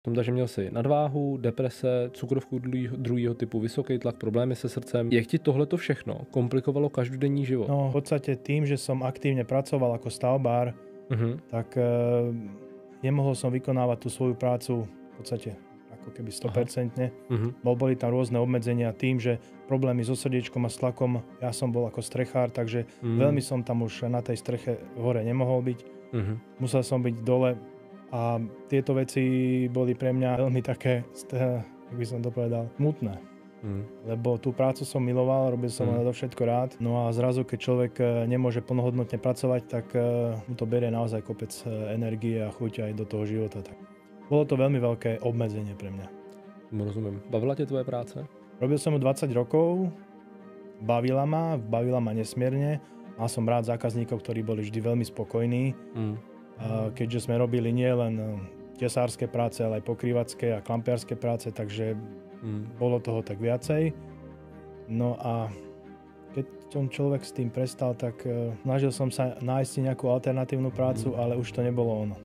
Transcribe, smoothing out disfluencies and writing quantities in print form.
Takže měl si nadváhu, deprese, cukrovku druhého typu, vysoký tlak, problémy se srdcem. Jak ti tohleto všechno komplikovalo každodenní život? No v podstate tým, že som aktívne pracoval ako stavbár, tak nemohol som vykonávať tú svoju prácu v podstate ako keby 100%. Boli tam rôzne obmedzenia tým, že problémy so srdiečkom a s tlakom, ja som bol ako strechár, takže veľmi som tam už na tej streche hore nemohol byť. Musel som byť dole a tieto veci boli pre mňa veľmi také, jak by som to povedal, smutné. Lebo tú prácu som miloval, robil som na to všetko rád. No a zrazu, keď človek nemôže plnohodnotne pracovať, tak mu to berie naozaj kopec energie a chuť aj do toho života. Tak bolo to veľmi veľké obmedzenie pre mňa. Rozumiem. Bavila ťa tvoje práce? Robil som ju 20 rokov, bavila ma nesmierne. Mal som rád zákazníkov, ktorí boli vždy veľmi spokojní. Keďže sme robili nie len tesárske práce, ale aj pokrývacké a klampiarské práce, takže bolo toho tak viacej. No a keď človek s tým prestal, tak snažil som sa nájsť si nejakú alternatívnu prácu, ale už to nebolo ono.